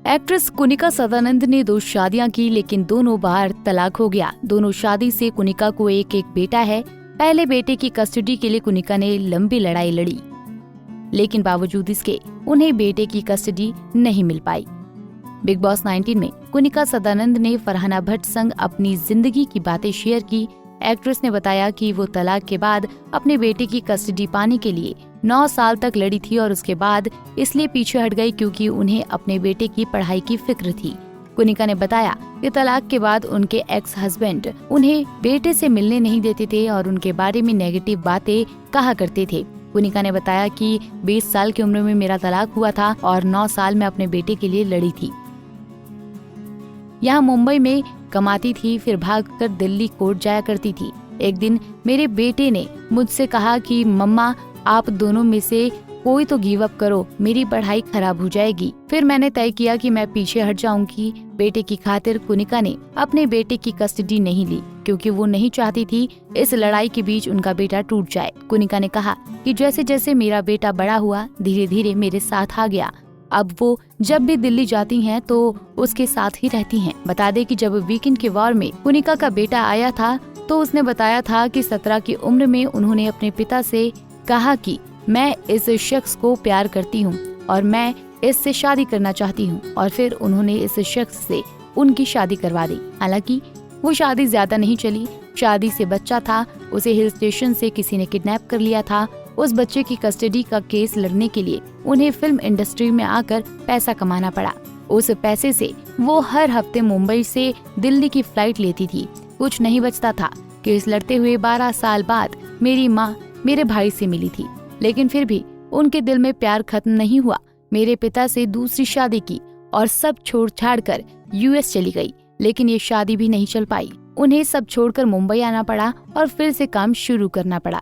Actress Kunika Sadanand ने 2 शादियां की, लेकिन दोनों बार तलाक हो गया। दोनों शादी से कुनिका को एक बेटा है। पहले बेटे की कस्टडी के लिए कुनिका ने लंबी लड़ाई लड़ी, लेकिन बावजूद इसके उन्हें बेटे की कस्टडी नहीं मिल पाई। बिग बॉस 19 में कुनिका सदानंद ने फरहाना भट्ट संग अपनी जिंदगी की बातें शेयर की। एक्ट्रेस ने बताया कि वो तलाक के बाद अपने बेटे की कस्टडी पाने के लिए 9 साल तक लड़ी थी और उसके बाद इसलिए पीछे हट गई क्योंकि उन्हें अपने बेटे की पढ़ाई की फिक्र थी। कुनिका ने बताया कि तलाक के बाद उनके एक्स हस्बैंड उन्हें बेटे से मिलने नहीं देते थे और उनके बारे में नेगेटिव बातें कहा करते थे। कुनिका ने बताया कि 20 साल की उम्र में मेरा तलाक हुआ था और 9 साल में अपने बेटे के लिए लड़ी थी। यहाँ मुंबई में कमाती थी, फिर भागकर दिल्ली कोर्ट जाया करती थी। एक दिन मेरे बेटे ने मुझसे कहा कि मम्मा, आप दोनों में से कोई तो गिव अप करो, मेरी पढ़ाई खराब हो जाएगी। फिर मैंने तय किया कि मैं पीछे हट जाऊंगी। बेटे की खातिर कुनिका ने अपने बेटे की कस्टडी नहीं ली क्योंकि वो नहीं चाहती थी इस लड़ाई के बीच उनका बेटा टूट जाए। कुनिका ने कहा कि जैसे जैसे मेरा बेटा बड़ा हुआ, धीरे धीरे मेरे साथ आ गया। अब वो जब भी दिल्ली जाती हैं तो उसके साथ ही रहती हैं। बता दें कि जब वीकेंड के वॉर में कुनिका का बेटा आया था तो उसने बताया था कि 17 की उम्र में उन्होंने अपने पिता से कहा कि मैं इस शख्स को प्यार करती हूँ और मैं इससे शादी करना चाहती हूँ, और फिर उन्होंने इस शख्स से उनकी शादी करवा दी। हालांकि वो शादी ज्यादा नहीं चली। शादी से बच्चा था, उसे हिल स्टेशन से किसी ने किडनैप कर लिया था। उस बच्चे की कस्टडी का केस लड़ने के लिए उन्हें फिल्म इंडस्ट्री में आकर पैसा कमाना पड़ा। उस पैसे से वो हर हफ्ते मुंबई से दिल्ली की फ्लाइट लेती थी। कुछ नहीं बचता था। केस लड़ते हुए 12 साल बाद मेरी माँ मेरे भाई से मिली थी, लेकिन फिर भी उनके दिल में प्यार खत्म नहीं हुआ। मेरे पिता से दूसरी शादी की और सब छोड़ छाड़ कर यूएस चली गई, लेकिन ये शादी भी नहीं चल पाई। उन्हें सब छोड़कर मुंबई आना पड़ा और फिर से काम शुरू करना पड़ा।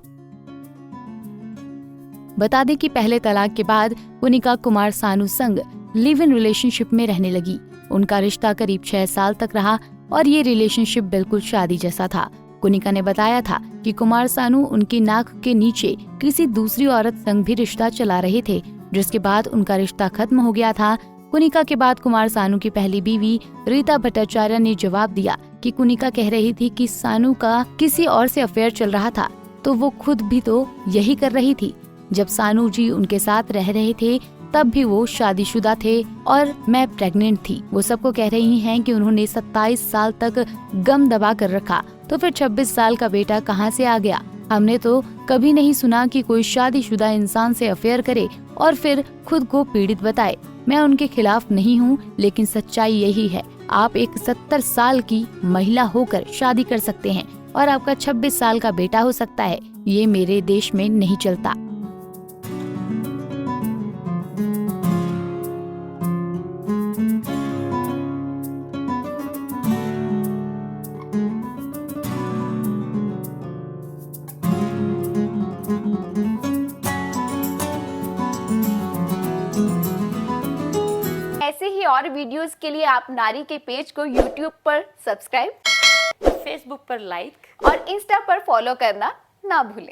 बता दें कि पहले तलाक के बाद कुनिका कुमार सानू संग लिव इन रिलेशनशिप में रहने लगी। उनका रिश्ता करीब 6 साल तक रहा और ये रिलेशनशिप बिल्कुल शादी जैसा था। कुनिका ने बताया था कि कुमार सानू उनकी नाक के नीचे किसी दूसरी औरत संग भी रिश्ता चला रहे थे, जिसके बाद उनका रिश्ता खत्म हो गया था। कुनिका के बाद कुमार सानू की पहली बीवी रीता भट्टाचार्य ने जवाब दिया कि कुनिका कह रही थी कि सानू का किसी और से अफेयर चल रहा था, तो वो खुद भी तो यही कर रही थी। जब सानू जी उनके साथ रह रहे थे तब भी वो शादीशुदा थे और मैं प्रेग्नेंट थी। वो सबको कह रही हैं कि उन्होंने 27 साल तक गम दबा कर रखा, तो फिर 26 साल का बेटा कहाँ से आ गया? हमने तो कभी नहीं सुना कि कोई शादीशुदा इंसान से अफेयर करे और फिर खुद को पीड़ित बताए। मैं उनके खिलाफ नहीं हूँ, लेकिन सच्चाई यही है। आप एक 70 साल की महिला होकर शादी कर सकते हैं और आपका 26 साल का बेटा हो सकता है। ये मेरे देश में नहीं चलता। ऐसे ही और वीडियोस के लिए आप नारी के पेज को YouTube पर सब्सक्राइब, फेसबुक पर लाइक और इंस्टा पर फॉलो करना ना भूलें।